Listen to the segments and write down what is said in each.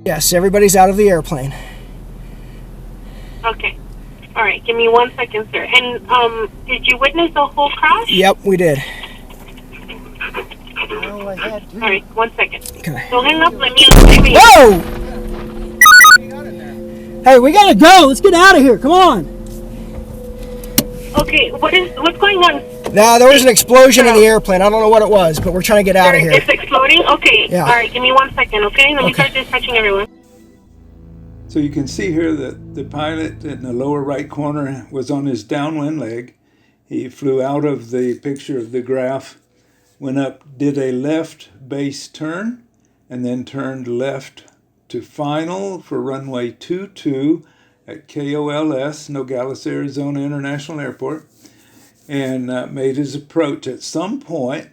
Yes, everybody's out of the airplane. Okay. All right, give me 1 second, sir. And did you witness the whole crash? Yep, we did. No, I had to. All right, 1 second. Okay. Don't hang up, let me know. Whoa! Hey, we gotta go. Let's get out of here. Come on. Okay, what's going on? Now, there was an explosion in the airplane. I don't know what it was, but we're trying to get out of here. It's exploding? Okay. Yeah. All right, give me 1 second, okay? Let me start dispatching everyone. So you can see here that the pilot in the lower right corner was on his downwind leg. He flew out of the picture of the graph, went up, did a left base turn, and then turned left to final for runway 22 at KOLS, Nogales, Arizona International Airport, and made his approach. At some point,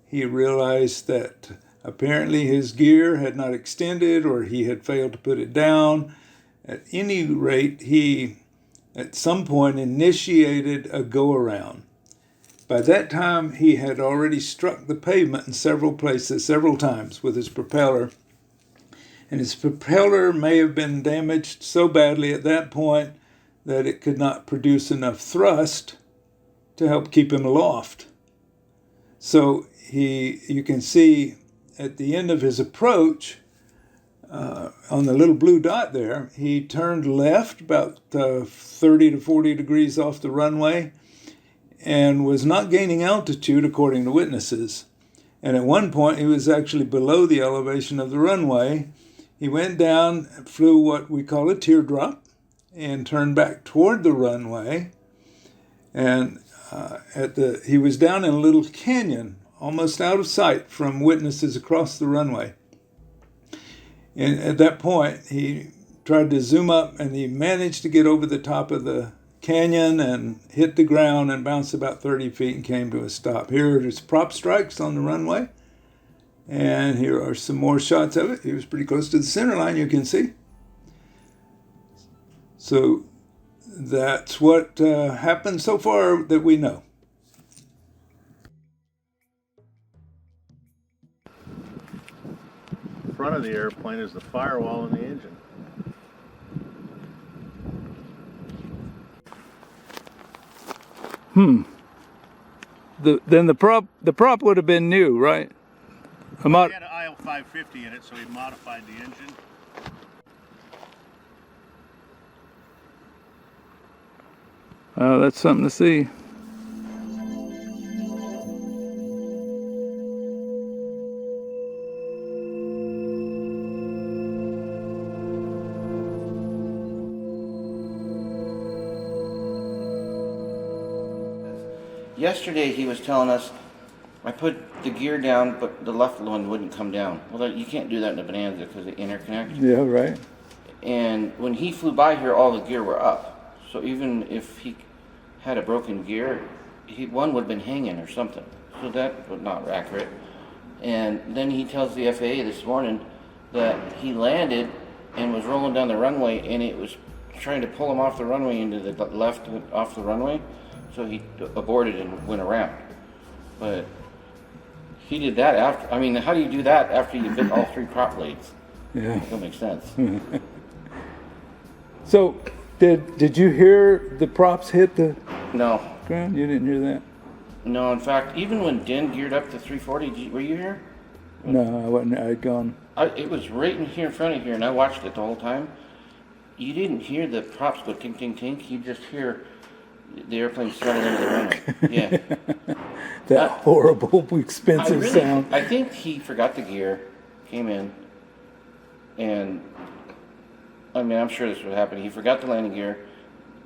he realized that apparently his gear had not extended or he had failed to put it down. At any rate, he at some point initiated a go-around. By that time, he had already struck the pavement in several places, several times with his propeller. And his propeller may have been damaged so badly at that point that it could not produce enough thrust to help keep him aloft. So you can see at the end of his approach, on the little blue dot there, he turned left about 30 to 40 degrees off the runway and was not gaining altitude according to witnesses. And at one point, he was actually below the elevation of the runway. He went down, flew what we call a teardrop, and turned back toward the runway. And he was down in a little canyon, almost out of sight from witnesses across the runway. And at that point, he tried to zoom up, and he managed to get over the top of the canyon and hit the ground and bounced about 30 feet and came to a stop. Here are his prop strikes on the runway. And here are some more shots of it. He was pretty close to the center line, you can see. So that's what happened so far that we know. The front of the airplane is the firewall in the engine. Then the prop would have been new, right? He had an IL-550 in it, so he modified the engine. That's something to see. Yesterday he was telling us, I put the gear down, but the left one wouldn't come down. Well, you can't do that in a Bonanza because they interconnect. Yeah, right. And when he flew by here, all the gear were up. So even if he had a broken gear, one would have been hanging or something. So that was not accurate. And then he tells the FAA this morning that he landed and was rolling down the runway, and it was trying to pull him off the runway into the left off the runway. So he aborted and went around. But he did that after. I mean, how do you do that after you've bit all three prop blades? Yeah. That makes sense. So, did you hear the props hit the No. ground? You didn't hear that? No, in fact, even when Den geared up to 340, were you here? No, I wasn't. I'd gone. It was right in here in front of here, and I watched it the whole time. You didn't hear the props go tink, tink, tink. You just hear the airplane started into the runway. Yeah. That horrible, expensive sound. I think he forgot the gear, came in, and I mean, I'm sure this would happen. He forgot the landing gear,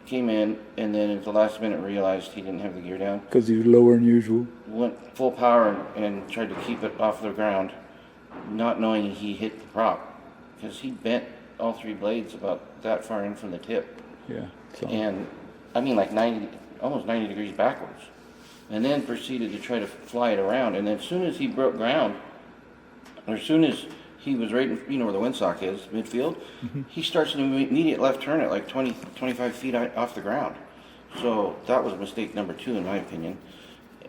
came in, and then at the last minute realized he didn't have the gear down. Because he was lower than usual. Went full power and tried to keep it off the ground, not knowing he hit the prop, because he bent all three blades about that far in from the tip. Yeah. So. And I mean, like almost 90 degrees backwards, and then proceeded to try to fly it around. And then as soon as he broke ground, or as soon as he was right in, where the windsock is, midfield, he starts an immediate left turn at like 20, 25 feet off the ground. So that was mistake number 2, in my opinion.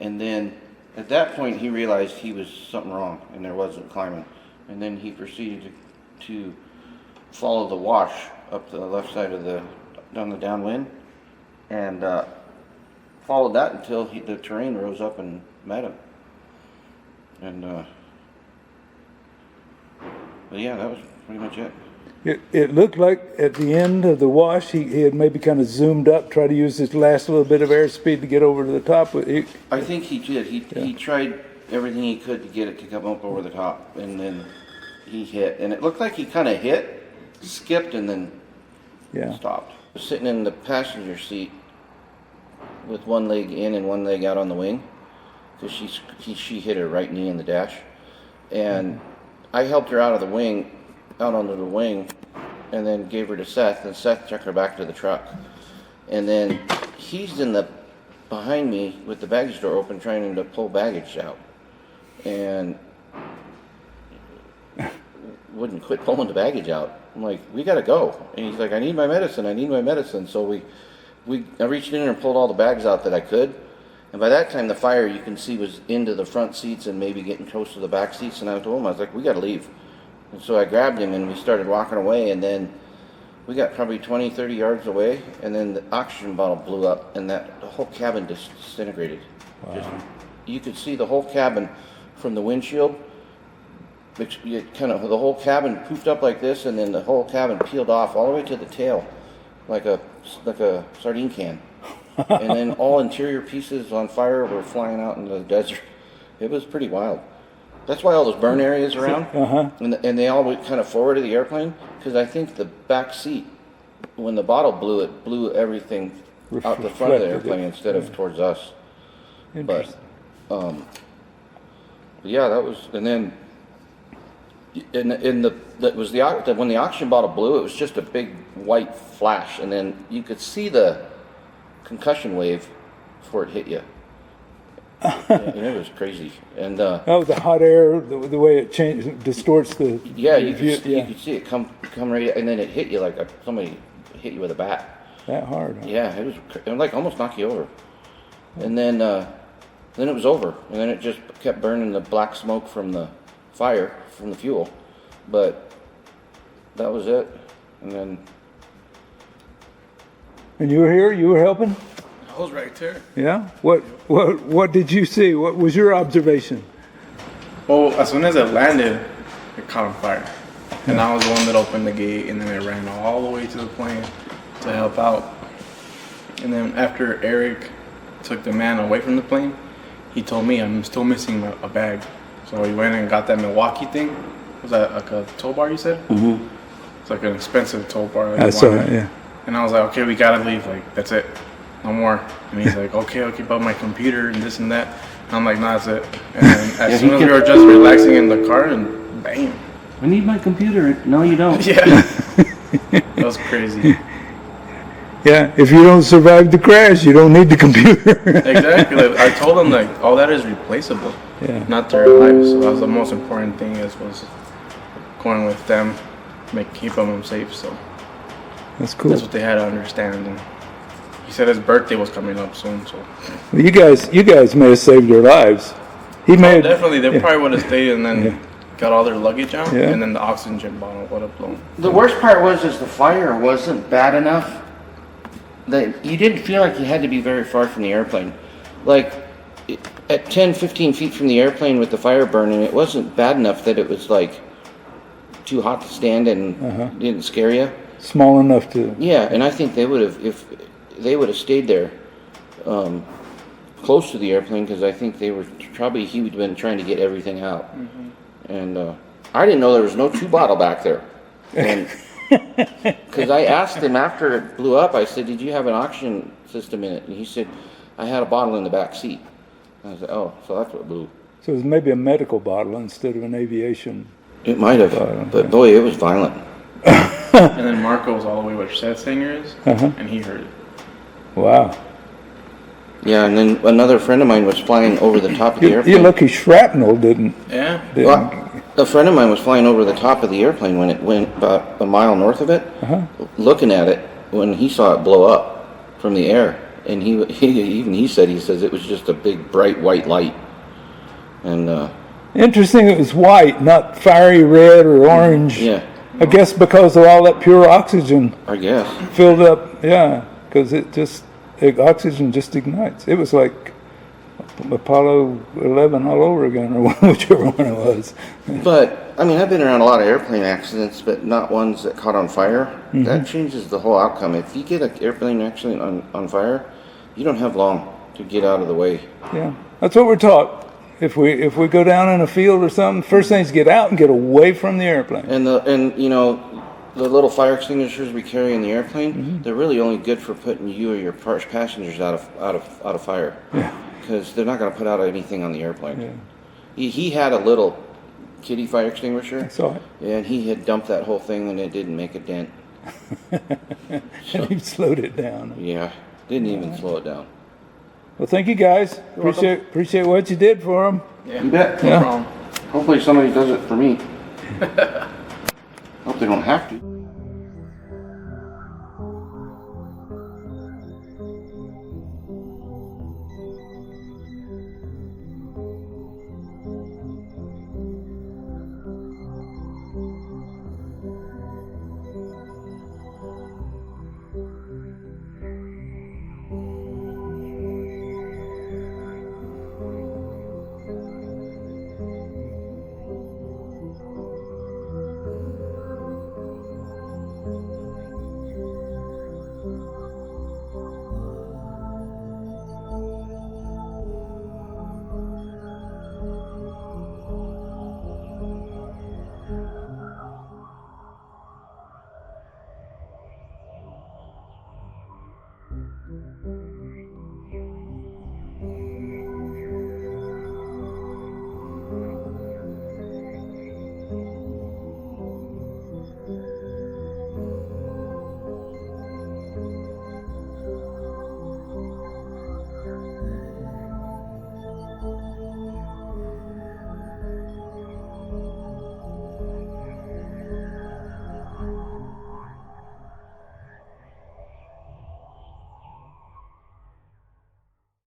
And then at that point, he realized he was something wrong and there wasn't climbing. And then he proceeded to follow the wash up the left side of down the downwind, and followed that until the terrain rose up and met him. And but yeah, that was pretty much it. It looked like at the end of the wash, he had maybe kind of zoomed up, tried to use his last little bit of airspeed to get over to the top. I think he did. He tried everything he could to get it to come up over the top, and then he hit. And it looked like he kind of hit, skipped, and then stopped. Sitting in the passenger seat with one leg in and one leg out on the wing, because she hit her right knee in the dash, and I helped her out onto the wing, and then gave her to Seth, and Seth took her back to the truck. And then he's behind me with the baggage door open, trying to pull baggage out, and wouldn't quit pulling the baggage out. I'm like, we gotta go. And he's like, I need my medicine. So I reached in and pulled all the bags out that I could. And by that time, the fire, you can see, was into the front seats and maybe getting close to the back seats. And I told him, I was like, we gotta leave. And so I grabbed him and we started walking away, and then we got probably 20, 30 yards away, and then the oxygen bottle blew up, and the whole cabin disintegrated. Wow. You could see the whole cabin from the windshield. The whole cabin poofed up like this, and then the whole cabin peeled off all the way to the tail, like a sardine can. And then all interior pieces on fire were flying out into the desert. It was pretty wild. That's why all those burn areas around, and they all went kind of forward of the airplane, because I think the back seat, when the bottle blew, it blew everything out the front of the airplane instead of towards us. But yeah, that was, and then when the oxygen bottle blew, it was just a big white flash, and then you could see the concussion wave before it hit you. And it was crazy. And the hot air, the way it distorts the. Yeah, you could see it come right, and then it hit you like somebody hit you with a bat. That hard. Huh? Yeah, it was like almost knock you over. And then it was over, and then it just kept burning the black smoke from the fire from the fuel, but that was it. And then. And you were here. You were helping. I was right there. Yeah. What did you see? What was your observation? Well, as soon as it landed, it caught on fire, and I was the one that opened the gate, and then it ran all the way to the plane to help out. And then after Eric took the man away from the plane, he told me I'm still missing a bag. So he went and got that Milwaukee thing. Was that like a tow bar, you said? Mm-hmm. It's like an expensive tow bar. I saw it, yeah. And I was like, okay, we gotta leave. Like, that's it. No more. And he's like, okay, but my computer and this and that. And I'm like, nah, that's it. And then as soon as we were just relaxing in the car, and bam. I need my computer. No, you don't. Yeah. That was crazy. Yeah, if you don't survive the crash, you don't need the computer. Exactly. Like, I told them, like, all that is replaceable. Yeah. Not their lives. So that was the most important thing, was going with them, keep them safe. So that's cool. That's what they had to understand. And he said his birthday was coming up soon, so. Well, you guys may have saved their lives. Definitely. They probably would have stayed and then got all their luggage out, and then the oxygen bottle would have blown. The worst part was the fire wasn't bad enough that you didn't feel like you had to be very far from the airplane. Like at 10, 15 feet from the airplane with the fire burning, it wasn't bad enough that it was like too hot to stand and didn't scare you. Small enough to. Yeah, and I think they would have, if they would have stayed there close to the airplane, because I think he would have been trying to get everything out. Mm-hmm. And I didn't know there was no 2 bottle back there. And because I asked him after it blew up, I said, did you have an oxygen system in it? And he said, I had a bottle in the back seat. And I said, oh, so that's what blew. So it was maybe a medical bottle instead of an aviation. It might have, but boy, it was violent. And then Marco was all the way where Seth's hangar is, and he heard it. Wow. Yeah, and then another friend of mine was flying over the top of the airplane. You're lucky shrapnel didn't. Yeah. Well, a friend of mine was flying over the top of the airplane when it went about a mile north of it, looking at it when he saw it blow up from the air. And he says it was just a big bright white light. And interesting, it was white, not fiery red or orange. Yeah. I guess because of all that pure oxygen I guess. filled up, yeah, because oxygen just ignites. It was like Apollo 11 all over again, or whichever one it was. But, I mean, I've been around a lot of airplane accidents, but not ones that caught on fire. Mm-hmm. That changes the whole outcome. If you get an airplane accident on fire, you don't have long to get out of the way. Yeah, that's what we're taught. If we go down in a field or something, first thing is get out and get away from the airplane. And you know, the little fire extinguishers we carry in the airplane, Mm-hmm. they're really only good for putting you or your passengers out of fire. Yeah. Because they're not going to put out anything on the airplane. Yeah. He had a little kiddie fire extinguisher. I saw it. And he had dumped that whole thing and it didn't make a dent. And he slowed it down. Yeah, didn't even slow it down. Well, thank you guys. Appreciate what you did for them. Yeah. You bet. No Yeah. problem. Hopefully somebody does it for me. Hope they don't have to.